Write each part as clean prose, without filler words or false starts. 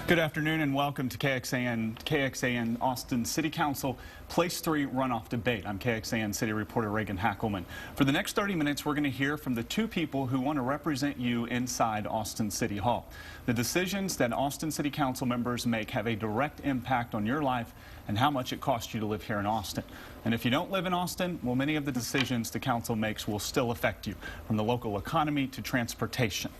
Good afternoon and welcome to KXAN Austin City Council Place 3 runoff debate. I'm KXAN City reporter Reagan Hackleman. For the next 30 minutes, we're going to hear from the two people who want to represent you inside Austin City Hall. The decisions that Austin City Council members make have a direct impact on your life and how much it costs you to live here in Austin. And if you don't live in Austin, well, many of the decisions the council makes will still affect you, from the local economy to transportation.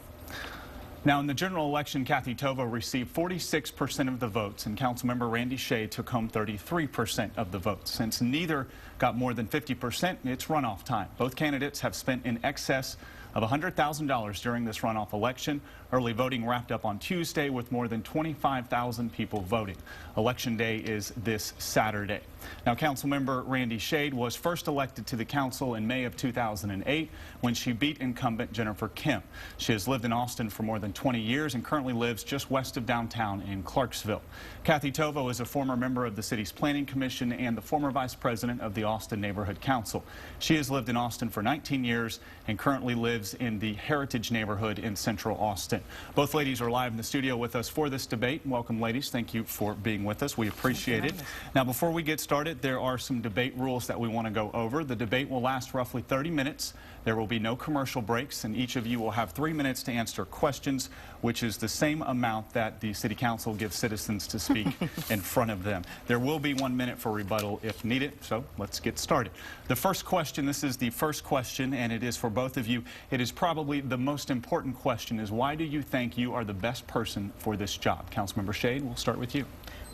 Now, in the general election, Kathie Tovo received 46% of the votes, and Councilmember Randi took home 33% of the votes. Since neither got more than 50%, it's runoff time. Both candidates have spent in excess of $100,000 during this runoff election. Early voting wrapped up on Tuesday with more than 25,000 people voting. Election day is this Saturday. Now, Councilmember Randi was first elected to the council in May of 2008 when she beat incumbent Jennifer Kemp. She has lived in Austin for more than 20 years and currently lives just west of downtown in Clarksville. Kathie Tovo is a former member of the city's planning commission and the former vice president of the Austin Neighborhood Council. She has lived in Austin for 19 years and currently lives in the Heritage neighborhood in central Austin. Both ladies are live in the studio with us for this debate. Welcome, ladies. Thank you for being with us. We appreciate it. Now, before we get started, there are some debate rules that we want to go over. The debate will last roughly 30 minutes. There will be no commercial breaks, and each of you will have 3 minutes to answer questions, which is the same amount that the City Council gives citizens to speak in front of them. There will be 1 minute for rebuttal if needed, so let's get started. The first question, this is the first question, and it is for both of you. It is probably the most important question, is why do you think you are the best person for this job? Councilmember Shade, we'll start with you.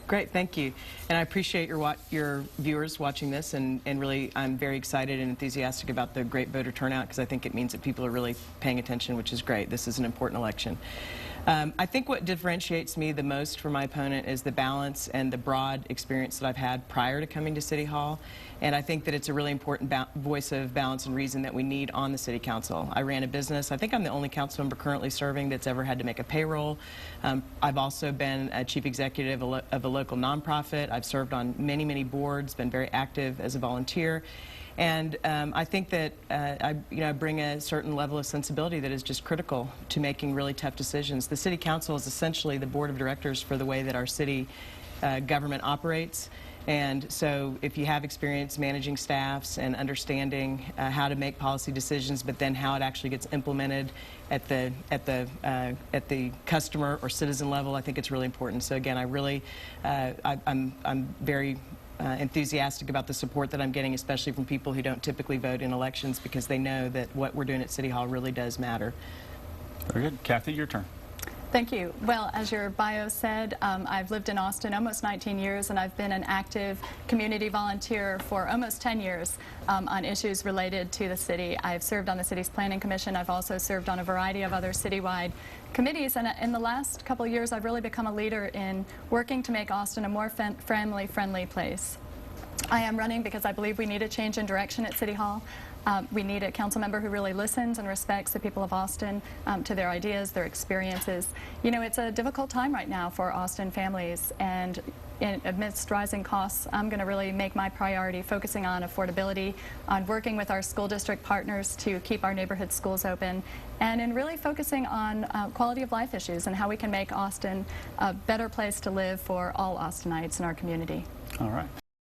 Great, thank you. And I appreciate your viewers watching this, and really I'm very excited and enthusiastic about the great voter turnout because I think it means that people are really paying attention, which is great. This is an important election. I think what differentiates me the most from my opponent is the balance and the broad experience that I've had prior to coming to City Hall. And I think that it's a really important voice of balance and reason that we need on the City Council. I ran a business. I think I'm the only council member currently serving that's ever had to make a payroll. I've also been a chief executive of a local nonprofit. I've served on many, many boards, been very active as a volunteer. And I think that I bring a certain level of sensibility that is just critical to making really tough decisions. The City Council is essentially the board of directors for the way that our city government operates. And so if you have experience managing staffs and understanding how to make policy decisions, but then how it actually gets implemented at the customer or citizen level, I think it's really important. So again, I'm very enthusiastic about the support that I'm getting, especially from people who don't typically vote in elections, because they know that what we're doing at City Hall really does matter. Very good. Kathie, your turn. Thank you. Well, as your bio said, I've lived in Austin almost 19 years, and I've been an active community volunteer for almost 10 years on issues related to the city. I've served on the city's planning commission. I've also served on a variety of other citywide committees, and in the last couple of years I've really become a leader in working to make Austin a more family-friendly place. I am running because I believe we need a change in direction at City Hall. We need a council member who really listens and respects the people of Austin, to their ideas, their experiences. You know, it's a difficult time right now for Austin families, and amidst rising costs, I'm going to really make my priority focusing on affordability, on working with our school district partners to keep our neighborhood schools open, and in really focusing on quality of life issues and how we can make Austin a better place to live for all Austinites in our community. All right.